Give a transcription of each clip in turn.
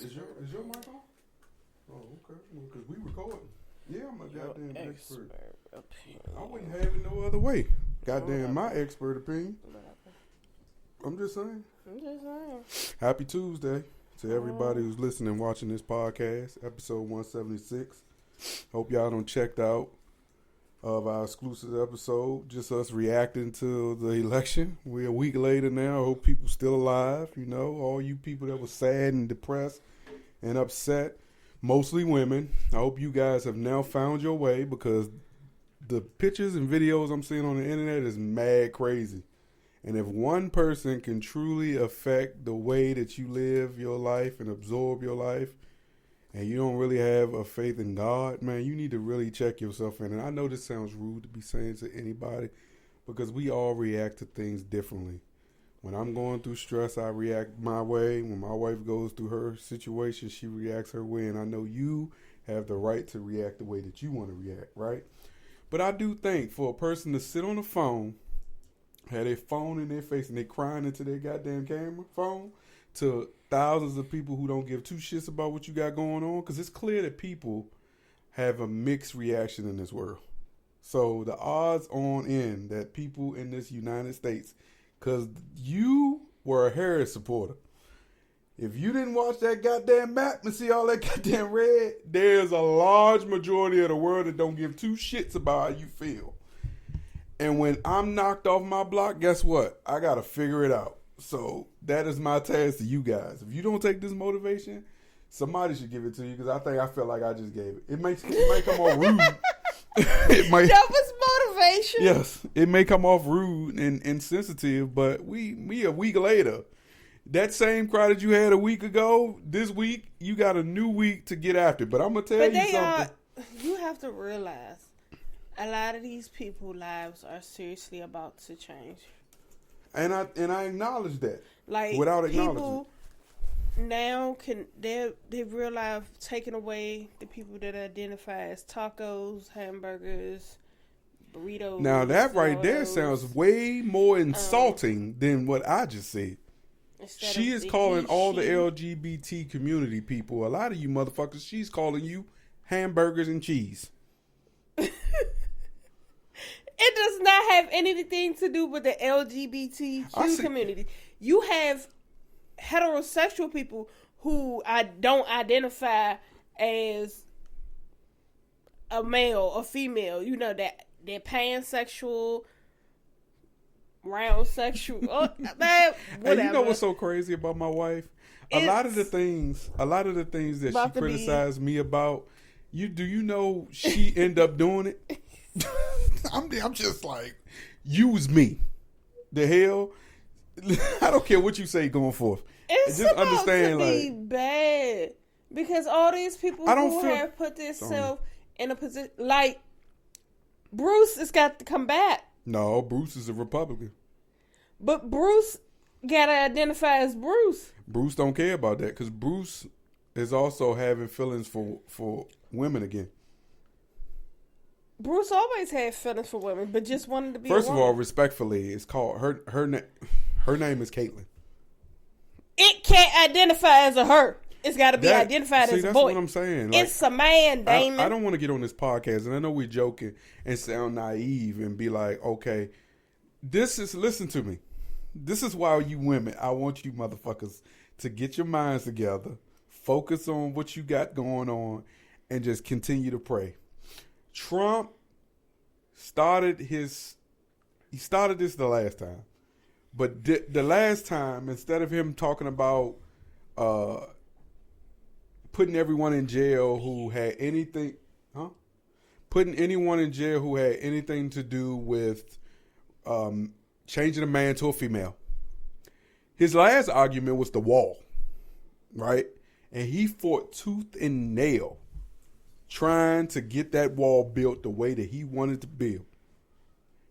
Is your mic on? Oh, okay. Well, because we recording. Yeah, I'm a goddamn expert. I wouldn't have it no other way. Goddamn, my expert opinion. I'm just saying. Happy Tuesday to everybody who's listening and watching this podcast, episode 176. Hope y'all done checked out of our exclusive episode, just us reacting to the election. We're a week later now. I hope people still alive. You know, all you people that were sad and depressed and upset, mostly women. I hope you guys have now found your way, because the pictures and videos I'm seeing on the internet is mad crazy. And if one person can truly affect the way that you live your life and absorb your life, and you don't really have a faith in God, man, you need to really check yourself in. And I know this sounds rude to be saying to anybody, because we all react to things differently. When I'm going through stress, I react my way. When my wife goes through her situation, she reacts her way. And I know you have the right to react the way that you want to react, right? But I do think for a person to sit on the phone, have their phone in their face, and they crying into their goddamn camera phone, to thousands of people who don't give two shits about what you got going on, because it's clear that people have a mixed reaction in this world. So the odds on end that people in this United States, because you were a Harris supporter, if you didn't watch that goddamn map and see all that goddamn red, there's a large majority of the world that don't give two shits about how you feel. And when I'm knocked off my block, guess what? I got to figure it out. So that is my task to you guys. If you don't take this motivation, somebody should give it to you, because I feel like I just gave it. It might come off rude. That was motivation. Yes, it may come off rude and insensitive, but we a week later. That same crowd that you had a week ago, this week, you got a new week to get after. But I'm going to tell you something. You have to realize, a lot of these people's lives are seriously about to change. And I acknowledge that. Like, without acknowledging. People now they realize taking away the people that identify as tacos, hamburgers, burritos. Now that right there sounds way more insulting than what I just said. She is calling all the LGBT community people, a lot of you motherfuckers, she's calling you hamburgers and cheese. It does not have anything to do with the LGBTQ community. You have heterosexual people who don't identify as a male or female. You know, that they're pansexual, round sexual. Oh, man, and you know what's so crazy about my wife? A lot of the things that she criticized me about, do you know she end up doing it? I'm just like, use me. The hell? I don't care what you say going forth. It's just about to be bad, because all these people have put themselves in a position, like Bruce has got to come back. No, Bruce is a Republican. But Bruce gotta identify as Bruce. Bruce don't care about that, because Bruce is also having feelings for women again. Bruce always had feelings for women, but just wanted to be. First of all, respectfully, it's called her name is Caitlyn. It can't identify as a her. It's got to be identified as a boy. That's what I'm saying. Like, it's a man, Damon. I don't want to get on this podcast, and I know we're joking and sound naive and be like, okay, listen to me. This is why you women, I want you motherfuckers to get your minds together, focus on what you got going on, and just continue to pray. Trump started this the last time. But the last time, instead of him talking about putting everyone in jail who had anything, putting anyone in jail who had anything to do with changing a man to a female, his last argument was the wall, right? And he fought tooth and nail trying to get that wall built the way that he wanted to build.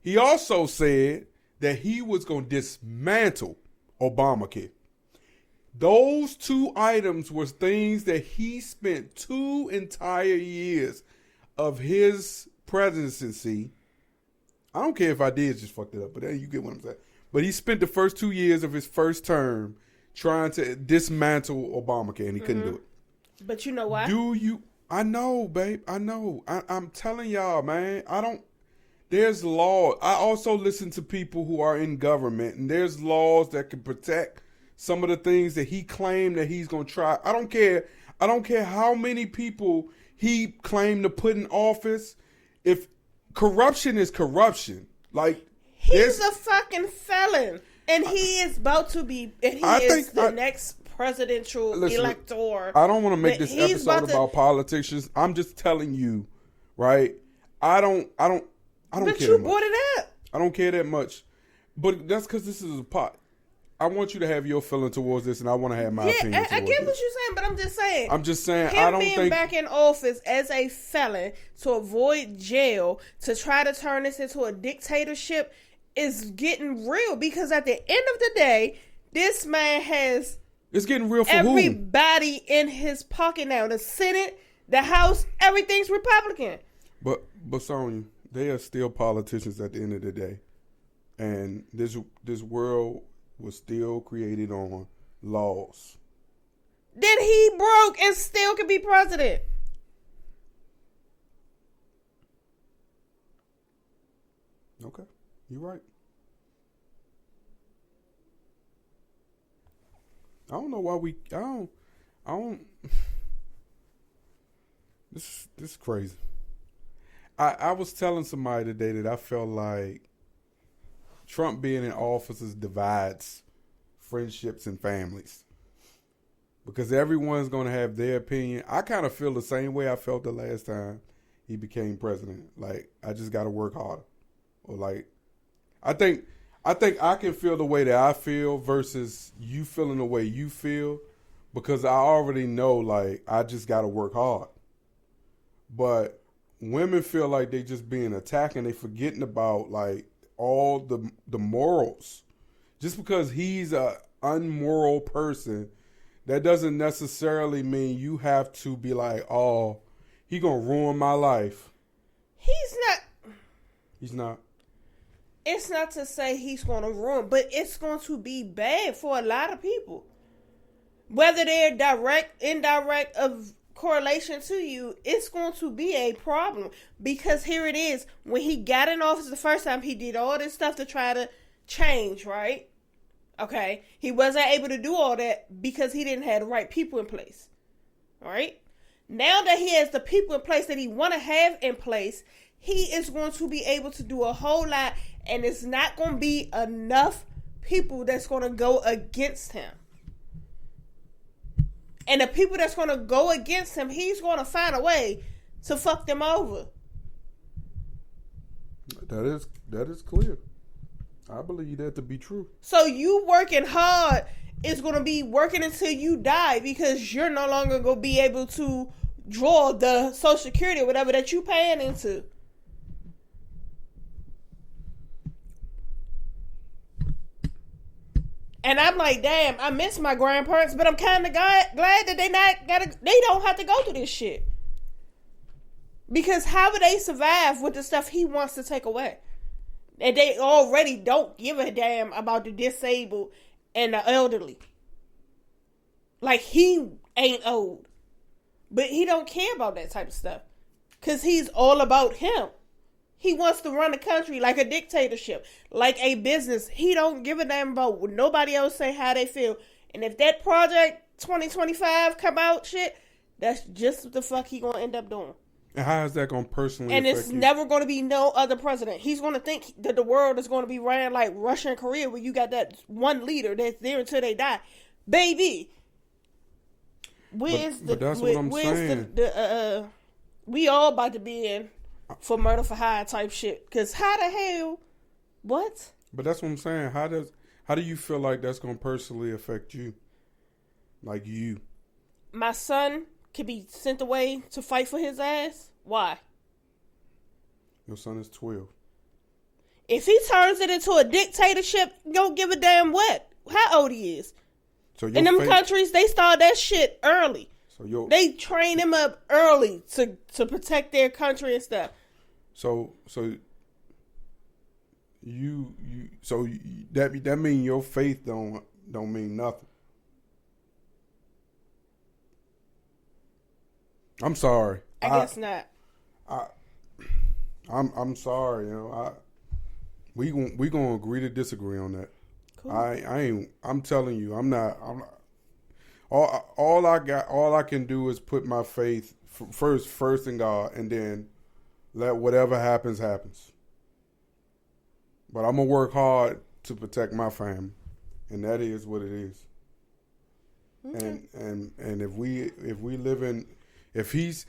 He also said that he was going to dismantle Obamacare. Those two items were things that he spent 2 entire years of his presidency. I don't care if I did just fucked it up, but you get what I'm saying. But he spent the first 2 years of his first term trying to dismantle Obamacare, and he couldn't do it. But you know why? I know, babe. I know. I'm telling y'all, man. There's law. I also listen to people who are in government, and there's laws that can protect some of the things that he claimed that he's going to try. I don't care how many people he claimed to put in office. If corruption is corruption, like he's a fucking felon, and he is about to be. And he is the next presidential elector. I don't want to make this episode about politicians. I'm just telling you, right? I don't care. But you brought it up. I don't care that much, but that's because this is a pot. I want you to have your feeling towards this, and I want to have my opinion. I get what you're saying, but I'm just saying. I don't think back in office as a felon to avoid jail, to try to turn this into a dictatorship is getting real, because at the end of the day, this man has it's getting real for everybody in his pocket now. The Senate, the House, everything's Republican. But Sonya, they are still politicians at the end of the day, and this world was still created on laws. Then he broke and still could be president. Okay, you're right. I don't know why I don't. This is crazy. I was telling somebody today that I felt like Trump being in office divides friendships and families, because everyone's going to have their opinion. I kind of feel the same way I felt the last time he became president. Like, I just got to work harder. Or like, I think I can feel the way that I feel versus you feeling the way you feel, because I already know, like, I just got to work hard. But women feel like they just being attacked, and they forgetting about, like, all the morals. Just because he's a unmoral person, that doesn't necessarily mean you have to be like, oh, he gonna ruin my life. He's not. It's not to say he's gonna ruin, but it's going to be bad for a lot of people. Whether they're direct, indirect of correlation to you, it's going to be a problem, because here it is. When he got in office the first time, he did all this stuff to try to change, right? Okay, he wasn't able to do all that because he didn't have the right people in place. All right, now that he has the people in place that he want to have in place, he is going to be able to do a whole lot, and it's not going to be enough people that's going to go against him. And the people that's going to go against him, he's going to find a way to fuck them over. That is clear. I believe that to be true. So you working hard is going to be working until you die, because you're no longer going to be able to draw the Social Security or whatever that you paying into. And I'm like, damn, I miss my grandparents, but I'm kind of glad that they don't have to go through this shit. Because how would they survive with the stuff he wants to take away? And they already don't give a damn about the disabled and the elderly. Like, he ain't old, but he don't care about that type of stuff, because he's all about him. He wants to run the country like a dictatorship, like a business. He don't give a damn about what nobody else say how they feel. And if that project 2025 come out shit, that's just what the fuck he gonna end up doing. And how is that gonna personally and affect it's you? Never gonna be no other president. He's gonna think that the world is gonna be ran like Russia and Korea, where you got that one leader that's there until they die. Baby, where's but that's what I'm saying. We all about to be in for murder for hire type shit. Because how the hell? What? But that's what I'm saying. How do you feel like that's going to personally affect you? Like you. My son could be sent away to fight for his ass. Why? Your son is 12. If he turns it into a dictatorship, don't give a damn what. How old he is. So in them countries, they start that shit early. So they train him up early to protect their country and stuff. So that mean your faith don't mean nothing. I'm sorry. I guess not. I'm sorry. You know, we gonna agree to disagree on that. Cool. I ain't. I'm telling you, I'm not. All I can do is put my faith first in God, and then let whatever happens. But I'm gonna work hard to protect my family, and that is what it is. Okay. And if we live in, if he's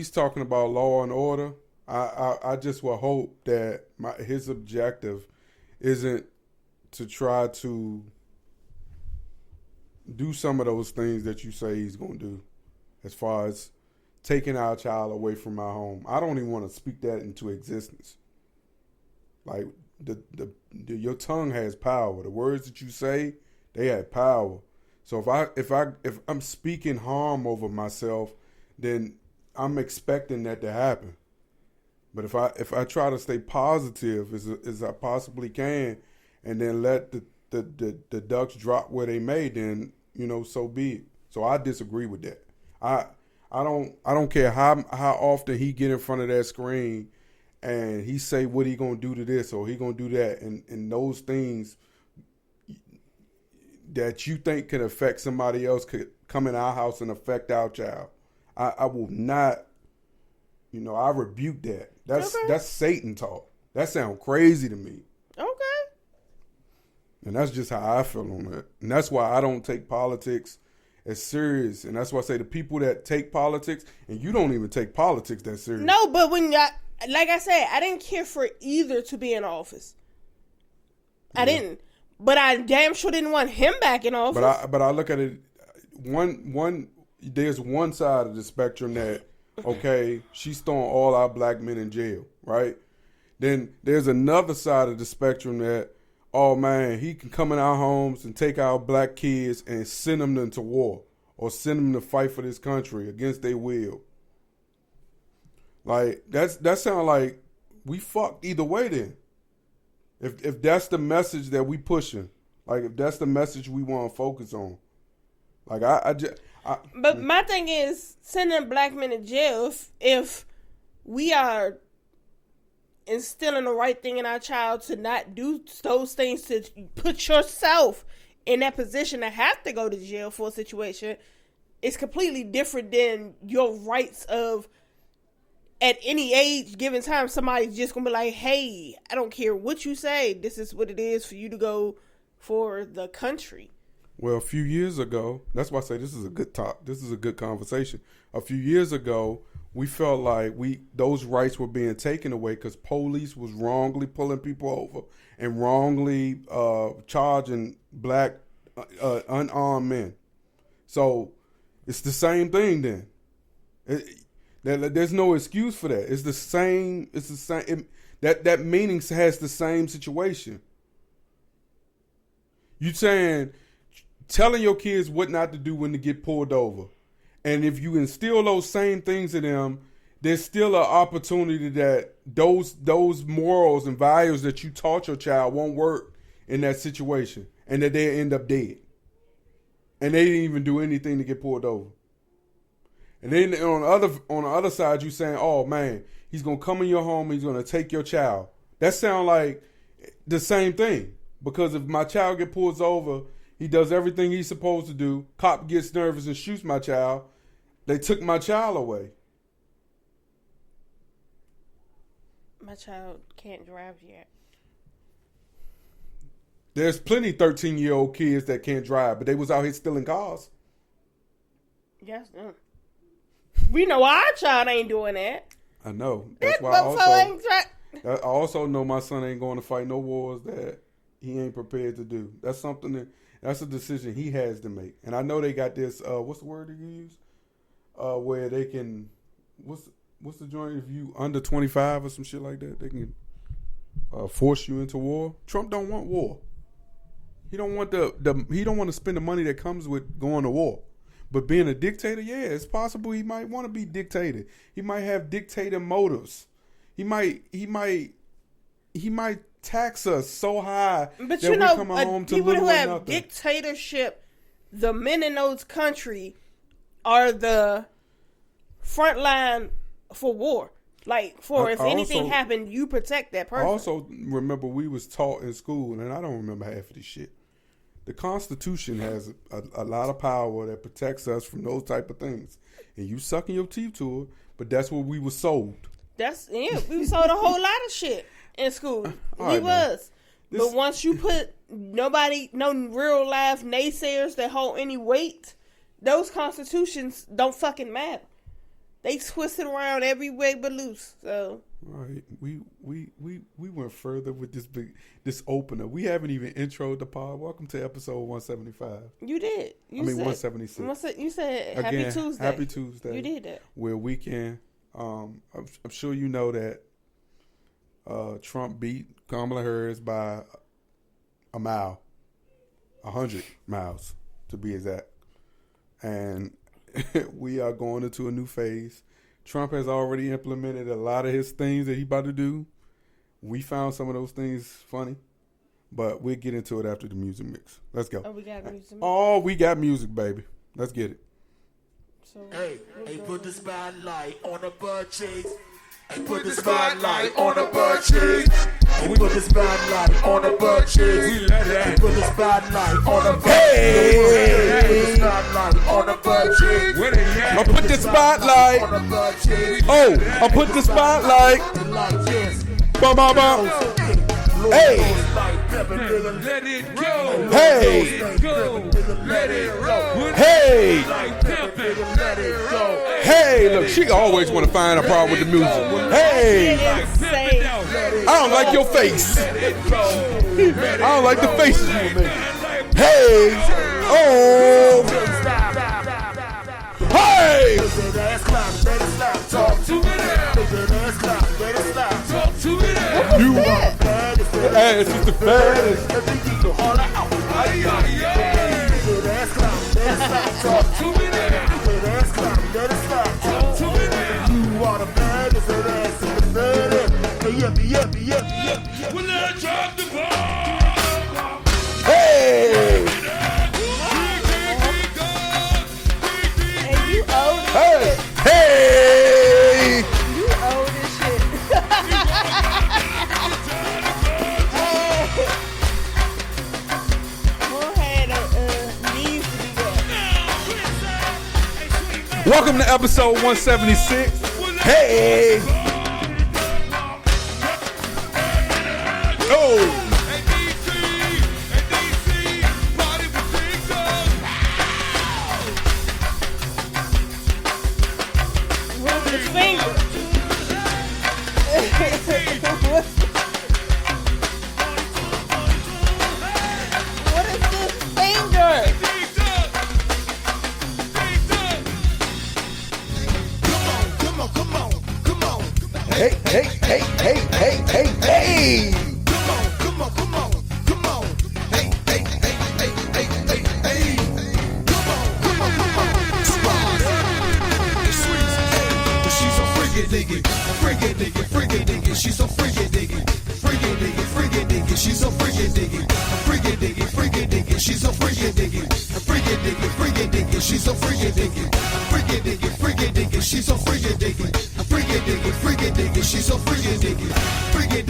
talking about law and order, I just will hope that his objective isn't to try to do some of those things that you say he's going to do, as far as taking our child away from our home. I don't even want to speak that into existence. Like your tongue has power. The words that you say, they have power. So if I'm speaking harm over myself, then I'm expecting that to happen. But if I try to stay positive as I possibly can, and then let the ducks drop where they may, then so be it. So I disagree with that. I don't care how often he get in front of that screen and he say what he gonna do to this or he gonna do that, and those things that you think can affect somebody else could come in our house and affect our child. I will not. I rebuke that. That's Satan talk. That sounds crazy to me. Okay. And that's just how I feel on that. And that's why I don't take politics as serious. And that's why I say the people that take politics, and you don't even take politics that serious. No, but like I said, I didn't care for either to be in office. I didn't. But I damn sure didn't want him back in office. But I look at it, there's one side of the spectrum that, okay, she's throwing all our black men in jail, right? Then there's another side of the spectrum that, oh man, he can come in our homes and take our black kids and send them into war or send them to fight for this country against their will. Like that sounds like we fucked either way then. If that's the message that we pushing, like if that's the message we want to focus on, like But my thing is sending black men to jail if we are instilling the right thing in our child to not do those things, to put yourself in that position to have to go to jail for a situation, it's completely different than your rights of, at any age, given time, somebody's just going to be like, hey, I don't care what you say. This is what it is for you to go for the country. Well, a few years ago, that's why I say this is a good talk. This is a good conversation. A few years ago, we felt like those rights were being taken away because police was wrongly pulling people over and wrongly charging black unarmed men. So it's the same thing then. There's no excuse for that. It's the same. That meaning has the same situation. You saying, telling your kids what not to do when they get pulled over. And if you instill those same things in them, there's still an opportunity that those morals and values that you taught your child won't work in that situation, and that they end up dead. And they didn't even do anything to get pulled over. And then on the other side, you saying, oh man, he's gonna come in your home, he's gonna take your child. That sounds like the same thing. Because if my child get pulled over, he does everything he's supposed to do. Cop gets nervous and shoots my child. They took my child away. My child can't drive yet. There's plenty 13-year-old kids that can't drive, but they was out here stealing cars. Yes, we know our child ain't doing that. I know. That's why I also know my son ain't going to fight no wars that he ain't prepared to do. That's something that's a decision he has to make. And I know they got this, what's the word you use? Where they can, what's the joint, if you under 25 or some shit like that, they can force you into war. Trump don't want war. He don't want he don't want to spend the money that comes with going to war. But being a dictator, yeah, it's possible he might want to be dictator. He might have dictator motives. He might tax us so high that we're coming home to little or nothing. People who have dictatorship, the men in those countries are the front line for war. Like, if anything happened, you protect that person. I also remember we was taught in school, and I don't remember half of this shit. The Constitution has a lot of power that protects us from those type of things. And you sucking your teeth to it, but that's what we were sold. We were sold a whole lot of shit in school. But once you put no real life naysayers that hold any weight, those constitutions don't fucking matter. They twist it around every way but loose. So right, we went further with this opener. We haven't even introed the pod. Welcome to episode 175. You did. 176. You said Happy Tuesday. Happy Tuesday. You did that. Where we can. I'm sure you know that Trump beat Kamala Harris by a mile, 100 miles to be exact, and we are going into a new phase. Trump has already implemented a lot of his things that he about to do. We found some of those things funny, but we'll get into it after the music mix. Let's go. We got music. We got music, baby. Let's get it. So, hey, put the spotlight on the butt cheeks. Put the spotlight on the butt cheeks. We put the spotlight on the butt cheeks. Put the spotlight on the butt cheeks. Put the spotlight on the butt cheeks. I put the spotlight. I put the spotlight. Bum bum bum. Hey. Let it go. Hey. Let it roll. Hey. Let it go. Hey, look, she always want to find a problem with the music. Hey. I don't like your face. I don't like the faces you were making. Hey. Oh. Hey. Talk to me now. Talk to me now. You are the baddest. Ass is the baddest. Talk to me now. Talk to me now. You are the baddest. Ass is the baddest. Yep. When I drop the ball. Hey. And you owe this Hey. shit. Hey. You owe this shit. Needs to be there. Welcome to episode 176. Hey. Oh. Where's his finger? What is this finger? Hey. She's so freaking diggy. She's so freaking diggy. Freaking diggy. She's so freaking diggy. Freaking diggy. She's so freaking diggy. Freaking diggy. She's so freaking diggy. Freaking diggy. She's so freaking diggy. Freaking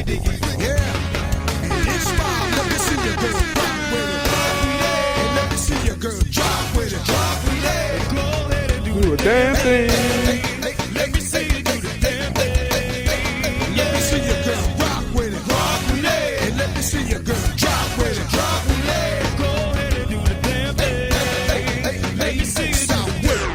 diggy. Yeah. It's fine. Let me see your girl rock with it. And let me see your girl drop with it. Drop with it. Go ahead and Do a damn thing. let me see you do the damn thing. Let me see your girl rock with it. Rock with it. And let me see your girl drop with it. Drop with it. Go ahead and do the damn thing. Let me see you do the with it.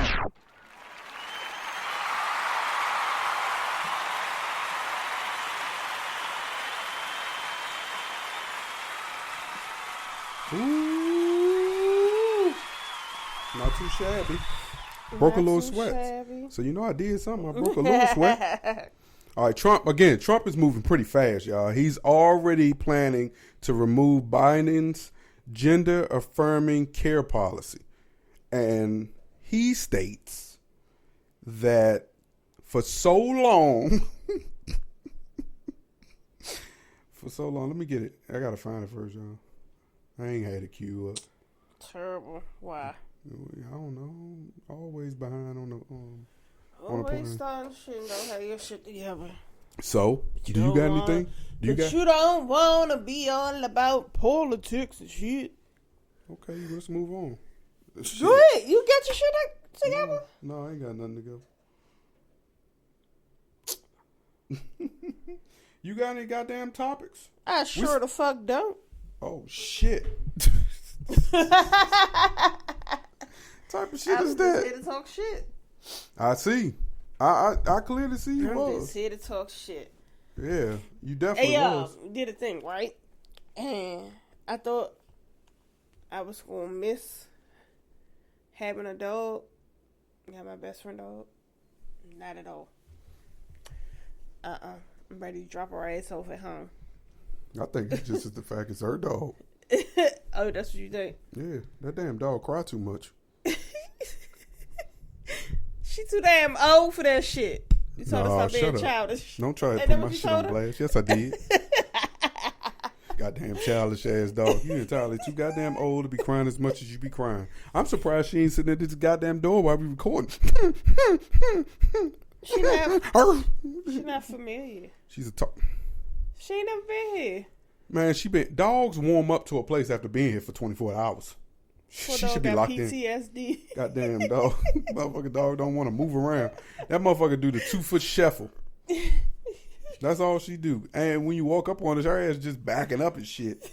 Ooh. Not too shabby. Broke a little too sweat. shabby. So you know I did something. I broke a little sweat. All right, Trump is moving pretty fast, y'all. He's already planning to remove Biden's gender-affirming care policy. And he states that for so long, let me get it. I got to find it first, y'all. I ain't had it queued up. Terrible. Why? I don't know. Always behind on the Always starting shit and don't have your shit together. So, do you got anything? You don't want to be all about politics and shit. Okay, let's move on. Shit. Go ahead. You get your shit together? No, I ain't got nothing to go. You got any goddamn topics? I sure the fuck don't. Oh, shit. Type of shit is that? I'm just here to talk shit. I see. I clearly see you was. I'm just here to talk shit. Yeah, you definitely was. Did a thing, right? And I thought I was going to miss having a dog. Got my best friend dog. Not at all. I'm ready to drop her ass off at home. I think it's just the fact it's her dog. Oh, that's what you think? Yeah, that damn dog cry too much. She too damn old for that shit. You told her stop being childish. Don't try to put my shit on blast. Yes, I did. Goddamn childish ass dog. You entirely too goddamn old to be crying as much as you be crying. I'm surprised she ain't sitting at this goddamn door while we recording. She not familiar. She's a talk. She ain't never been here. Man, dogs warm up to a place after being here for 24 hours. She should be locked PTSD. in. Goddamn dog. Motherfucking dog don't want to move around. That motherfucker do the 2-foot shuffle. That's all she do. And when you walk up on her, her ass just backing up and shit.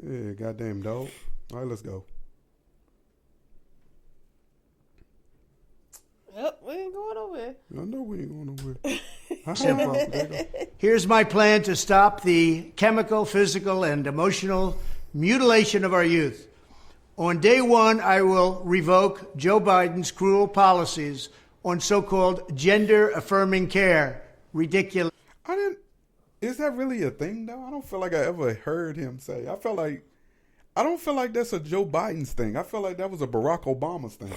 Yeah, goddamn dog. All right, let's go. Yep, we ain't going nowhere. I know we ain't going nowhere. Simple. Here's my plan to stop the chemical, physical, and emotional mutilation of our youth. On day one, I will revoke Joe Biden's cruel policies on so-called gender-affirming care. Ridiculous. Is that really a thing, though? I don't feel like I ever heard him say. I don't feel like that's a Joe Biden's thing. I feel like that was a Barack Obama's thing.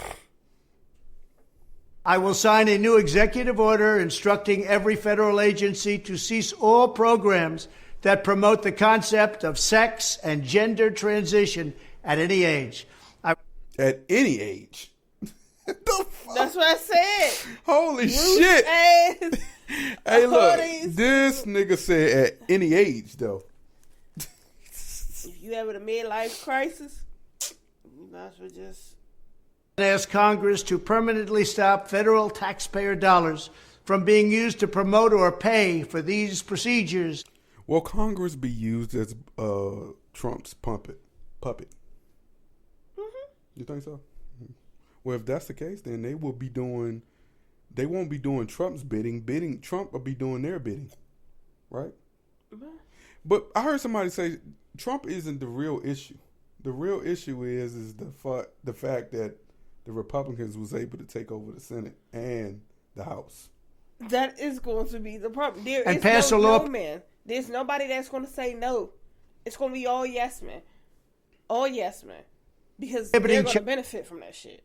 I will sign a new executive order instructing every federal agency to cease all programs that promote the concept of sex and gender transition at any age. At any age? The fuck? That's what I said. Holy shit. Ass. Hey, look. This nigga said at any age, though. If you having a midlife crisis, you might as well just... Ask Congress to permanently stop federal taxpayer dollars from being used to promote or pay for these procedures. Will Congress be used as Trump's puppet? Mm-hmm. You think so? Mm-hmm. Well, if that's the case, then they won't be doing Trump's bidding. Trump will be doing their bidding, right? Mm-hmm. But I heard somebody say Trump isn't the real issue. The real issue is the fact that the Republicans was able to take over the Senate and the House. That is going to be the problem. There and is pass no a law. No man. There's nobody that's going to say no. It's going to be all yes men. All yes men. Because they're going to benefit from that shit.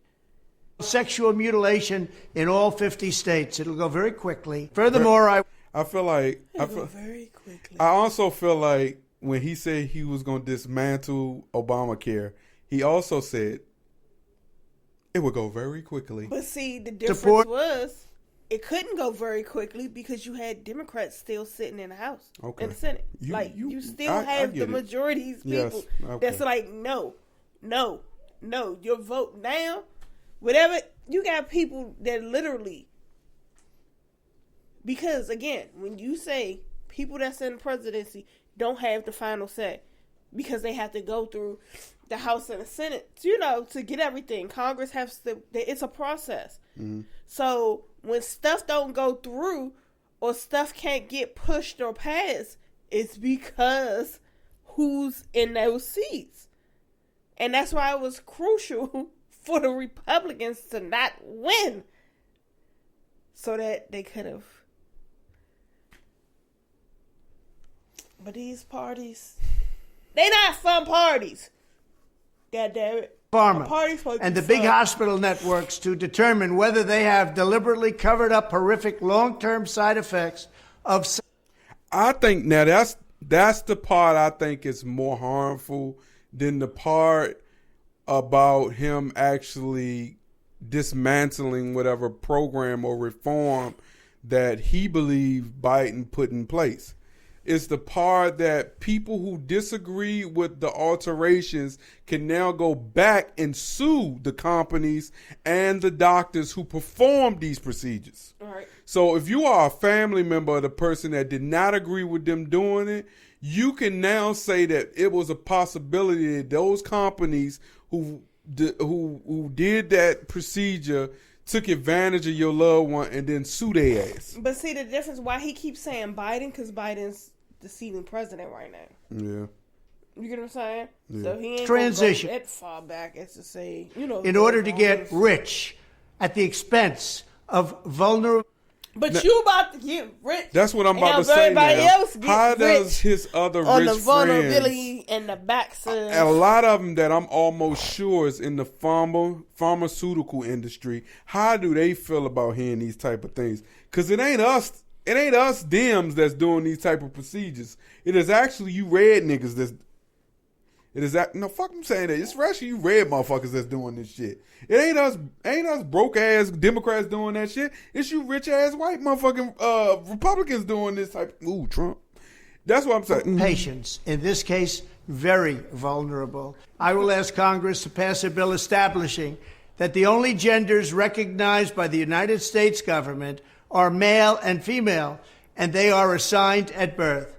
Sexual mutilation in all 50 states. It'll go very quickly. Furthermore, I feel like... very quickly. I also feel like when he said he was going to dismantle Obamacare, he also said it would go very quickly. But see, the difference was it couldn't go very quickly because you had Democrats still sitting in the House, in the Senate. You still have the majority of these people that's like, no, your vote now, whatever. You got people that literally, because again, when you say people that's in the presidency don't have the final say because they have to go through the House and the Senate, to get everything. Congress has to, it's a process. Mm-hmm. So when stuff don't go through or stuff can't get pushed or passed, it's because who's in those seats. And that's why it was crucial for the Republicans to not win so that they could have. But these parties, they not fun parties. God damn it. Pharma and the big hospital networks to determine whether they have deliberately covered up horrific long-term side effects of... I think now that's the part I think is more harmful than the part about him actually dismantling whatever program or reform that he believed Biden put in place. It's the part that people who disagree with the alterations can now go back and sue the companies and the doctors who performed these procedures. All right. So if you are a family member of the person that did not agree with them doing it, you can now say that it was a possibility that those companies who did that procedure took advantage of your loved one and then sue their ass. But see the difference why he keeps saying Biden, because Biden's the seating president right now. Yeah. You get what I'm saying? Yeah. So he ain't Transition. gonna go that far back as to say, you know. In order to get rich at the expense of vulnerable. But you about to get rich. That's what I'm about to and say everybody now. else get How rich does his other on rich the vulnerability friends, and the backside? a lot of them that I'm almost sure is in the pharmaceutical industry, how do they feel about hearing these type of things? Because it ain't us Dems that's doing these type of procedures. It is actually you red niggas that's. It is that no fuck I'm saying that. It's actually you red motherfuckers that's doing this shit. It ain't us broke ass Democrats doing that shit. It's you rich ass white motherfucking Republicans doing this type. Ooh, Trump. That's what I'm saying. Patients, in this case, very vulnerable. I will ask Congress to pass a bill establishing that the only genders recognized by the United States government are male and female, and they are assigned at birth.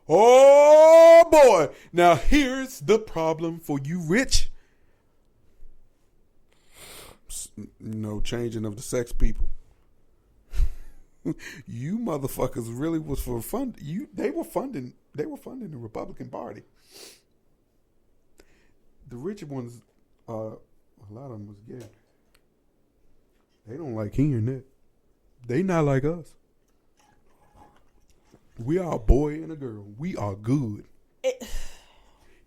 Oh boy! Now here's the problem for you rich. Changing of the sex people. You motherfuckers really was for fund. They were funding the Republican Party. The rich ones, a lot of them was gay. They don't like hearing that. They not like us. We are a boy and a girl. We are good.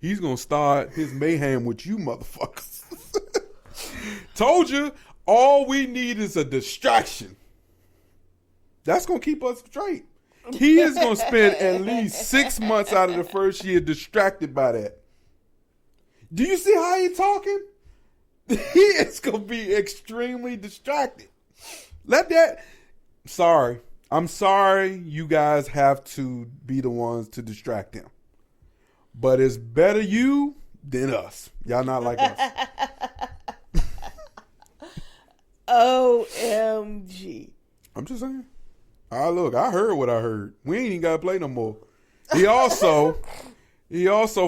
He's gonna start his mayhem with you motherfuckers. Told you, all we need is a distraction. That's gonna keep us straight. He is gonna spend at least 6 months out of the first year distracted by that. Do you see how he's talking? He is gonna be extremely distracted. I'm sorry you guys have to be the ones to distract him. But it's better you than us. Y'all not like us. OMG. I'm just saying. Look, I heard what I heard. We ain't even got to play no more. He also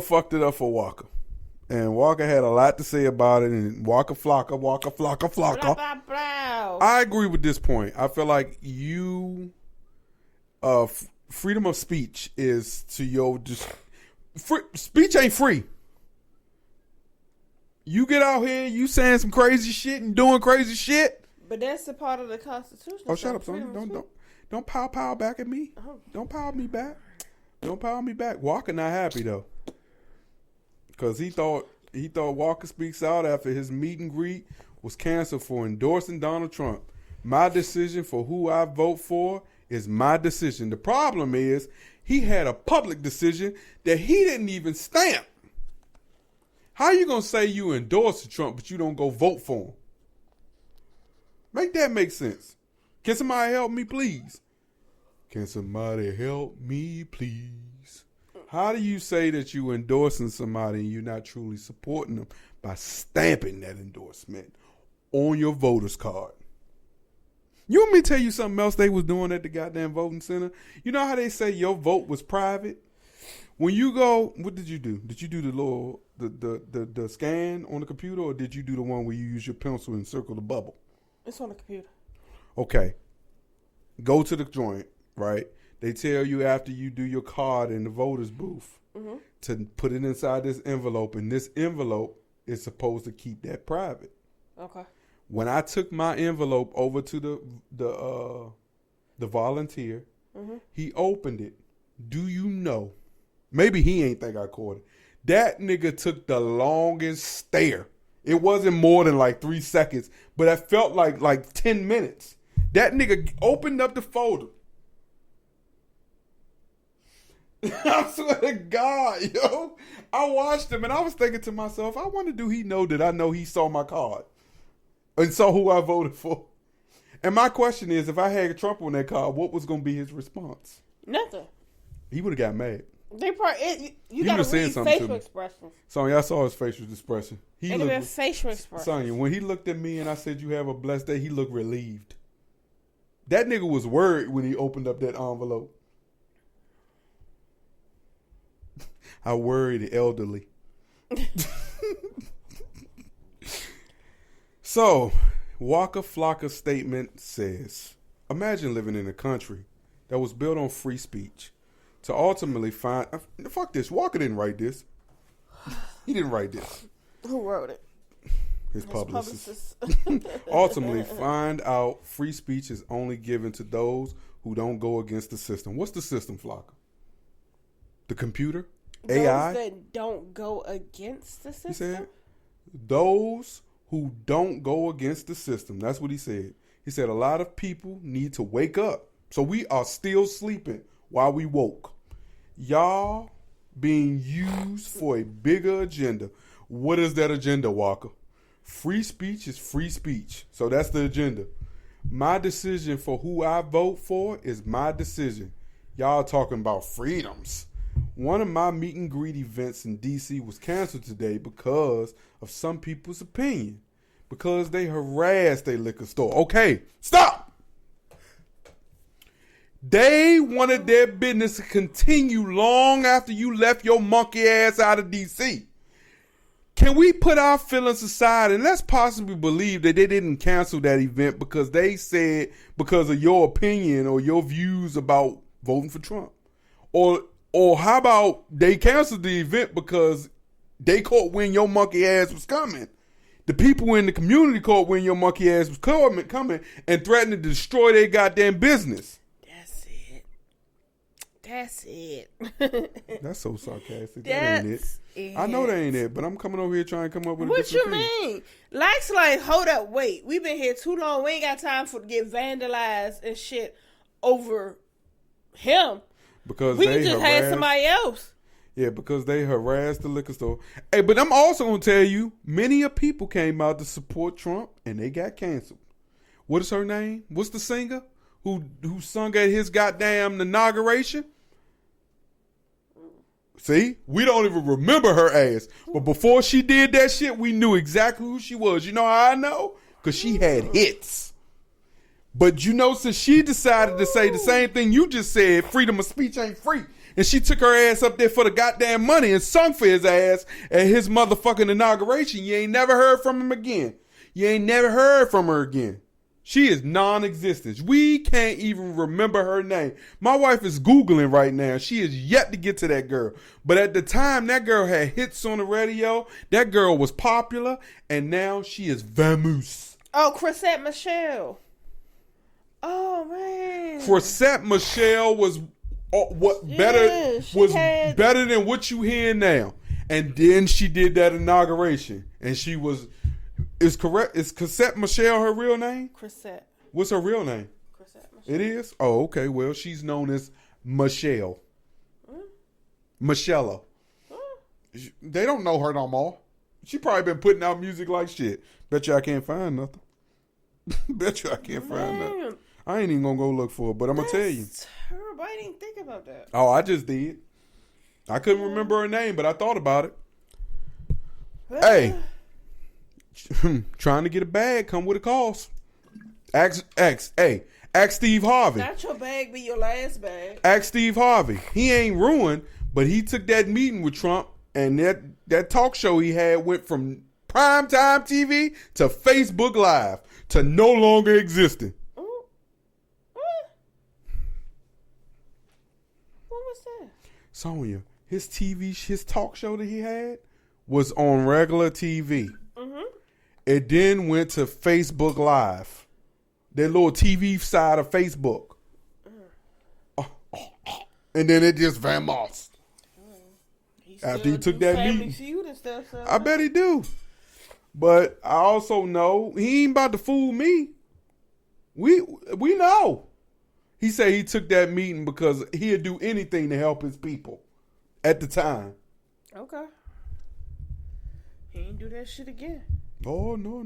fucked it up for Walker. And Walker had a lot to say about it. And Walker Flocka. Blah, blah, blah. I agree with this point. I feel like freedom of speech is to your speech ain't free. You get out here, you saying some crazy shit and doing crazy shit. But that's a part of the Constitution. Oh, shut up, son. Don't pow back at me. Oh. Don't pow me back. Don't pow me back. Walker not happy though, because he thought Walker speaks out after his meet and greet was canceled for endorsing Donald Trump. My decision for who I vote for is my decision. The problem is he had a public decision that he didn't even stamp. How you gonna say you endorse Trump but you don't go vote for him? Make that make sense. Can somebody help me, please? Can somebody help me, please? How do you say that you endorsing somebody and you're not truly supporting them by stamping that endorsement on your voter's card? You want me to tell you something else they was doing at the goddamn voting center? You know how they say your vote was private? When you go, what did you do? Did you do the little the scan on the computer, or did you do the one where you use your pencil and circle the bubble? It's on the computer. Okay. Go to the joint, right? They tell you after you do your card in the voter's booth to put it inside this envelope, and this envelope is supposed to keep that private. Okay. When I took my envelope over to the volunteer, he opened it. Do you know? Maybe he ain't think I caught it. That nigga took the longest stare. It wasn't more than like 3 seconds, but it felt like 10 minutes. That nigga opened up the folder. I swear to God, yo. I watched him and I was thinking to myself, I wonder, do he know that I know he saw my card? and saw who I voted for. And my question is, if I had Trump on that card, what was going to be his response? Nothing. He would have got mad. You got to read facial expressions. Sonya, I saw his facial expression. Facial expressions. Sonya, when he looked at me and I said, "You have a blessed day," he looked relieved. That nigga was worried when he opened up that envelope. I worry the elderly. So, Waka Flocka's statement says, imagine living in a country that was built on free speech to ultimately find... Fuck this. Walker didn't write this. He didn't write this. Who wrote it? His publicist. Ultimately find out free speech is only given to those who don't go against the system. What's the system, Flocka? The computer? AI? Those that don't go against the system? He said, those who don't go against the system. That's what he said. He said a lot of people need to wake up. So we are still sleeping while we woke. Y'all being used for a bigger agenda. What is that agenda, Walker? Free speech is free speech. So that's the agenda. My decision for who I vote for is my decision. Y'all talking about freedoms. One of my meet and greet events in D.C. was canceled today because of some people's opinion. Because they harassed a liquor store. Okay, stop! They wanted their business to continue long after you left your monkey ass out of D.C. Can we put our feelings aside and let's possibly believe that they didn't cancel that event because they said because of your opinion or your views about voting for Trump? Or how about they canceled the event because they caught when your monkey ass was coming? The people in the community caught when your monkey ass was coming and threatened to destroy their goddamn business. That's it. That's so sarcastic. That ain't it. I know that ain't it, but I'm coming over here trying to come up with a what different you thing. mean? Like, hold up, wait. We've been here too long. We ain't got time for to get vandalized and shit over him. Because we can just have somebody else. Yeah, because they harassed the liquor store. Hey, but I'm also going to tell you, many of people came out to support Trump and they got canceled. What is her name? What's the singer who sung at his goddamn inauguration? See? We don't even remember her ass. But before she did that shit, we knew exactly who she was. You know how I know? Because she had hits. But you know, since she decided to say the same thing you just said, freedom of speech ain't free. And she took her ass up there for the goddamn money and sung for his ass at his motherfucking inauguration. You ain't never heard from him again. You ain't never heard from her again. She is non-existent. We can't even remember her name. My wife is Googling right now. She is yet to get to that girl. But at the time, that girl had hits on the radio. That girl was popular. And now she is famous. Oh, Chrisette Michele. Oh, man. Chrisette Michele was better than what you hear now. And then she did that inauguration. And she was... Is Chrisette Michele her real name? Chrisette. What's her real name? Chrisette Michele. It is? Oh, okay. Well, she's known as Michelle. Michelle. They don't know her no more. She probably been putting out music like shit. Bet you I can't find nothing. Bet you I can't find nothing. I ain't even gonna go look for it, but I'm gonna tell you. Terrible. I didn't think about that. Oh, I just did. I couldn't remember her name, but I thought about it. Hey. Trying to get a bag come with a cost. Ask Steve Harvey. Not your bag, be your last bag. Ask Steve Harvey. He ain't ruined, but he took that meeting with Trump, and that talk show he had went from primetime TV to Facebook Live to no longer existing. What was that? Sonya, his talk show that he had was on regular TV. Mm-hmm. It then went to Facebook Live. That little TV side of Facebook. And then it just vamoosed. After he took that meeting. Feud and stuff, so I bet he do. But I also know he ain't about to fool me. We know. He said he took that meeting because he'd do anything to help his people at the time. Okay. He ain't do that shit again. Oh, no.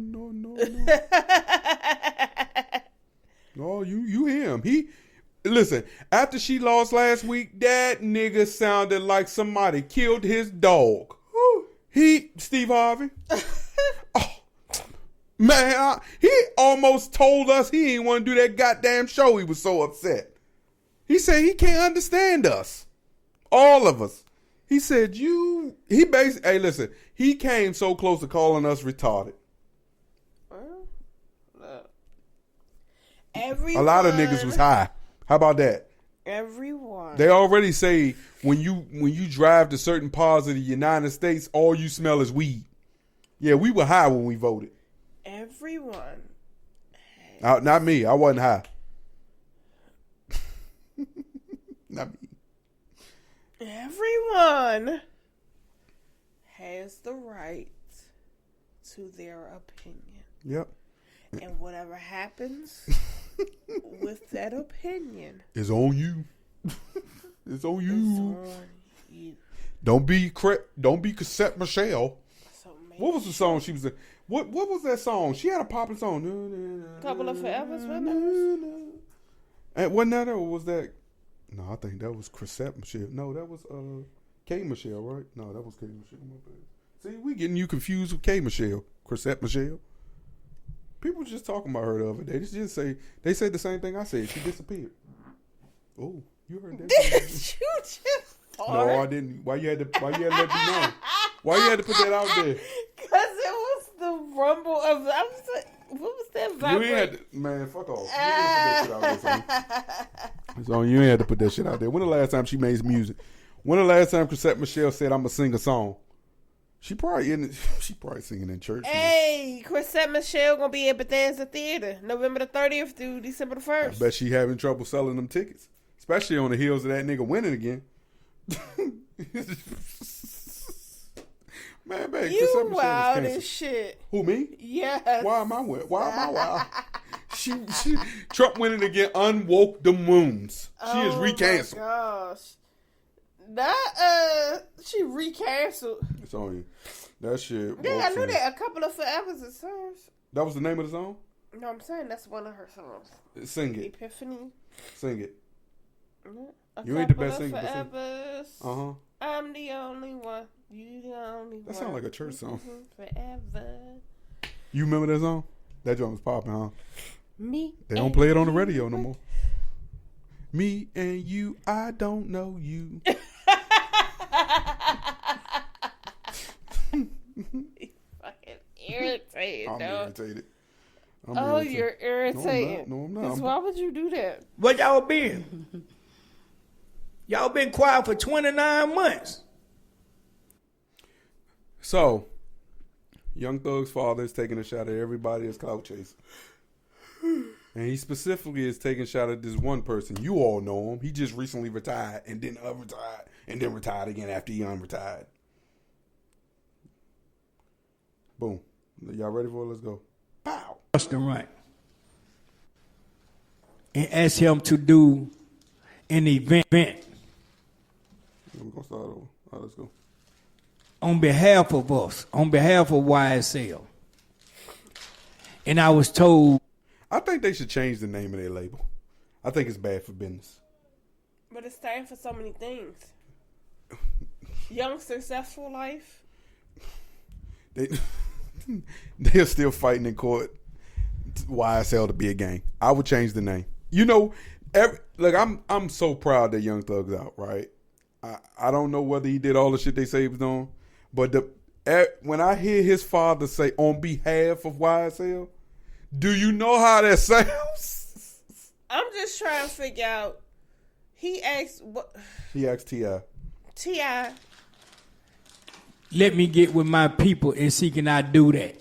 No, you hear him. Listen, after she lost last week, that nigga sounded like somebody killed his dog. Steve Harvey. Oh, man, he almost told us he didn't want to do that goddamn show. He was so upset. He said he can't understand us. All of us. He said, hey, listen, he came so close to calling us retarded. Everyone, a lot of niggas was high. How about that? Everyone. They already say when you drive to certain parts of the United States, all you smell is weed. Yeah, we were high when we voted. Everyone. Not me. I wasn't high. Not me. Everyone has the right to their opinion. Yep. And whatever happens with that opinion is on you. It's on you. It's on you. Don't be Cassette Michelle. What was the song she was in? What was that song? She had a popular song. Couple of Forevers, wasn't it? And wasn't that, or was that? No, I think that was Cassette Michelle. No, that was K Michelle, right? No, that was K Michelle. My bad. See, we getting you confused with K Michelle. Cassette Michelle. People just talking about her the other day. They said the same thing I said. She disappeared. Oh, you heard that? Did you just fart? No, I didn't. Why you had to let me know? Why you had to put that out there? Because it was the rumble of. What was that vibrate? You ain't had to, man, fuck off. You didn't put that shit out there, son. You ain't had to put that shit out there. When the last time she made some music? When the last time Cassette Michelle said, "I'm gonna sing a song"? She probably singing in church. Hey, Cassette Michelle gonna be at Bethesda Theater November the 30th through December the 1st. I bet she having trouble selling them tickets, especially on the heels of that nigga winning again. man, you wild as shit. Who, me? Yes. Why am I wild? She Trump winning again unwoke the moons. She is recanceled. Oh my gosh. She recanceled. It's on you. That shit. Yeah, I knew that. A couple of Forevers and songs. That was the name of the song? No, I'm saying that's one of her songs. Sing it. Epiphany. Sing it. A you ain't the best singer. Uh-huh. I'm the only one. You the only one. That sounds like a church song. Forever. You remember that song? That joint was popping, huh? Me. They don't play it on the radio no more. Me and you, I don't know you. Fucking irritated. I'm irritated. You're irritated. No, I'm not. Why would you do that? Where y'all been? Y'all been quiet for 29 months. So, Young Thug's father is taking a shot at everybody that's clout chasing. And he specifically is taking a shot at this one person. You all know him. He just recently retired and then unretired and then retired again after he unretired. Boom. Y'all ready for it? Let's go. Pow. Austin Wright. And ask him to do an event. We're going to start over. All right, let's go. On behalf of us, on behalf of YSL. And I was told. I think they should change the name of their label. I think it's bad for business. But it stands for so many things. Young, successful life. They're still fighting in court YSL to be a gang. I would change the name. You know, I'm so proud that Young Thug's out, right? I don't know whether he did all the shit they say he was doing, but when I hear his father say on behalf of YSL, do you know how that sounds? I'm just trying to figure out. He asked what? He asked T.I. T.I. Let me get with my people and see can I do that.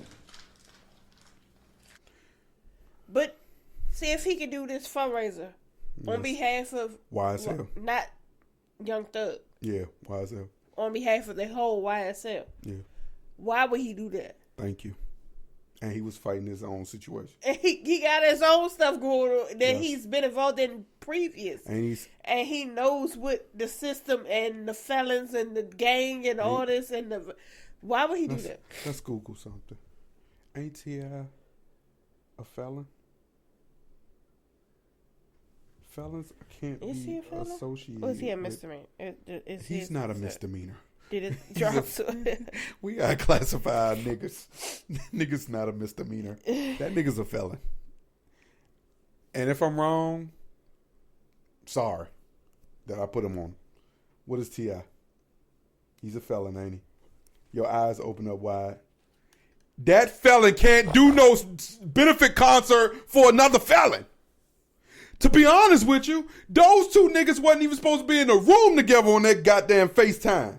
But see if he can do this fundraiser on behalf of YSL. Not Young Thug. Yeah, YSL. On behalf of the whole YSL. Yeah. Why would he do that? Thank you. And he was fighting his own situation. And he got his own stuff going on that he's been involved in previous. And he knows what the system and the felons and the gang and all this and why would he do that? Let's Google something. Ain't T.I. a felon? Felons can't Is he be a felon? associated. Or is he a misdemeanor? He's not a misdemeanor. Did it drop to We gotta classify niggas. Niggas not a misdemeanor. That nigga's a felon. And if I'm wrong, sorry that I put him on. What is T.I.? He's a felon, ain't he? Your eyes open up wide. That felon can't do no benefit concert for another felon. To be honest with you, those two niggas wasn't even supposed to be in the room together on that goddamn FaceTime.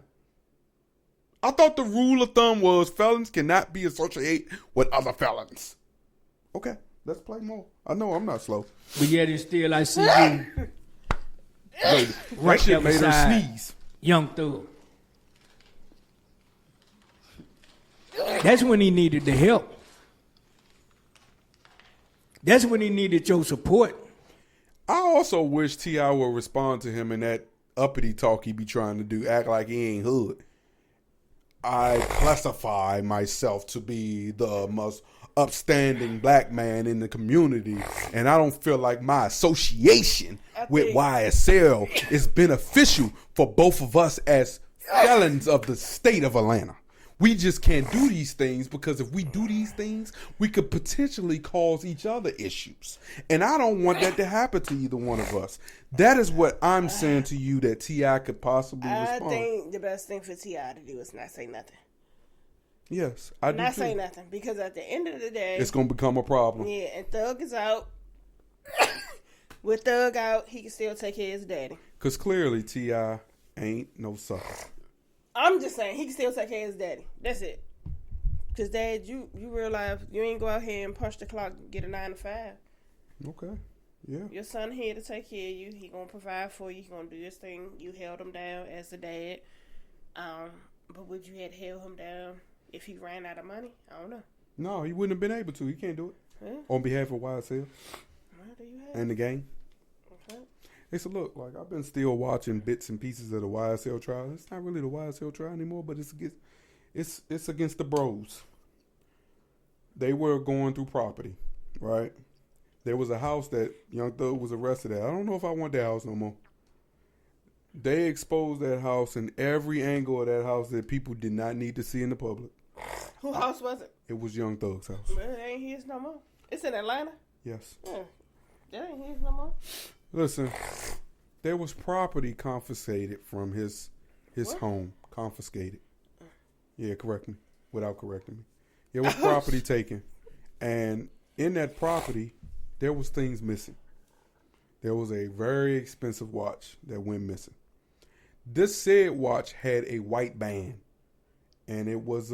I thought the rule of thumb was felons cannot be associated with other felons. Okay, let's play more. I know I'm not slow. But yet and still I see you. That shit made her sneeze. Young Thug. That's when he needed the help. That's when he needed your support. I also wish T.I. would respond to him in that uppity talk he be trying to do, act like he ain't hood. I classify myself to be the most upstanding black man in the community, and I don't feel like my association with YSL is beneficial for both of us as felons of the state of Atlanta. We just can't do these things because if we do these things, we could potentially cause each other issues. And I don't want that to happen to either one of us. That is what I'm saying to you that T.I. could possibly respond. I think the best thing for T.I. to do is not say nothing. Yes, I do Not too. say nothing because at the end of the day, it's going to become a problem. Yeah, and Thug is out. With Thug out, he can still take care of his daddy. Because clearly T.I. ain't no sucker. I'm just saying, he can still take care of his daddy. That's it. Because, Dad, you realize you ain't go out here and punch the clock and get a 9 to 5. Okay, yeah. Your son here to take care of you. He going to provide for you. He going to do his thing. You held him down as a dad. But would you have held him down if he ran out of money? I don't know. No, he wouldn't have been able to. He can't do it. Yeah. On behalf of YSL Well, there you have and the gang. Okay. They said, look, like I've been still watching bits and pieces of the YSL trial. It's not really the YSL trial anymore, but it's against the bros. They were going through property, right? There was a house that Young Thug was arrested at. I don't know if I want that house no more. They exposed that house in every angle of that house that people did not need to see in the public. Whose house was it? It was Young Thug's house. Well, it ain't his no more. It's in Atlanta. Yes. Yeah. That ain't his no more. Listen, there was property confiscated from his What? home. Confiscated. Yeah, correct me without correcting me. There was property taken. And in that property, there was things missing. There was a very expensive watch that went missing. This said watch had a white band. And it was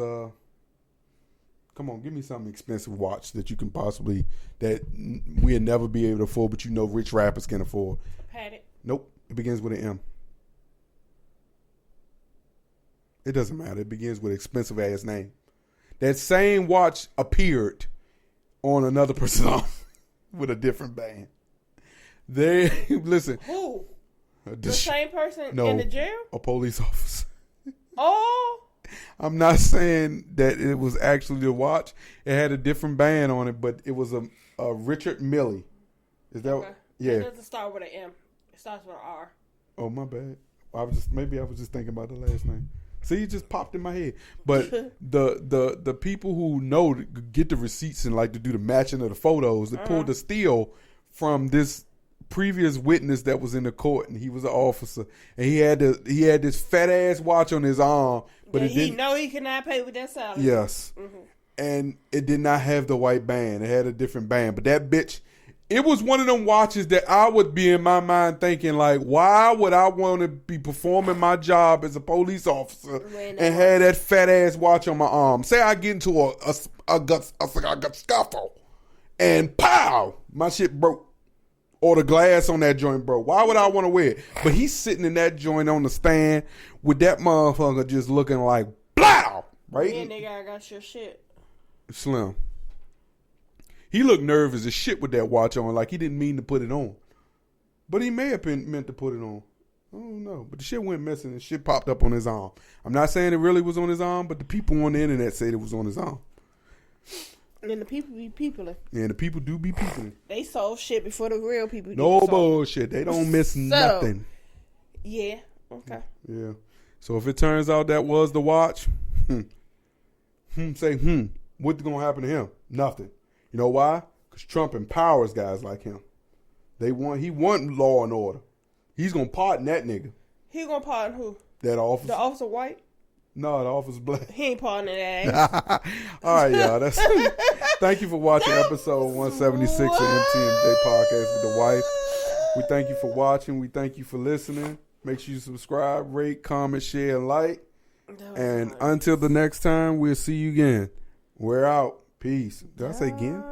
come on, give me some expensive watch that you can possibly, that we'll never be able to afford, but you know rich rappers can afford. Patek. Nope. It begins with an M. It doesn't matter. It begins with an expensive ass name. That same watch appeared on another person's arm with a different band. They, listen. Who? The same person no, in the jail? A police officer. Oh. I'm not saying that it was actually the watch. It had a different band on it, but it was a Richard Milley. Is that Okay. yeah? It doesn't start with an M. It starts with an R. Oh, my bad. Maybe I was just thinking about the last name. See, it just popped in my head. But the people who know to get the receipts and like to do the matching of the photos, they pulled the steal from this previous witness that was in the court, and he was an officer, and he had this fat ass watch on his arm, but he know he cannot pay with that salary. Yes, and it did not have the white band. It had a different band. But that bitch, it was one of them watches that I would be in my mind thinking like, why would I want to be performing my job as a police officer and have that fat ass watch on my arm? Say I get into a scuffle, and pow, my shit broke. Or the glass on that joint broke. Why would I want to wear it? But he's sitting in that joint on the stand with that motherfucker just looking like blow, right? Yeah, nigga, I got your shit. Slim. He looked nervous as shit with that watch on, like he didn't mean to put it on. But he may have been meant to put it on. I don't know. But the shit went missing and shit popped up on his arm. I'm not saying it really was on his arm, but the people on the internet said it was on his arm. And the people be peopling. And the people do be peopling. They solve shit before the real people do. No bullshit. They don't miss nothing. Yeah. Okay. Yeah. So if it turns out that was the watch, what's going to happen to him? Nothing. You know why? Because Trump empowers guys like him. He want law and order. He's going to pardon that nigga. He going to pardon who? That officer. The officer white? No, the officer's black. He ain't pardoning that ass. All right, y'all. Thank you for watching episode 176 of MTMJ Podcast with the Wife. We thank you for watching. We thank you for listening. Make sure you subscribe, rate, comment, share, and like. And until the next time, we'll see you again. We're out. Peace. Did I say again?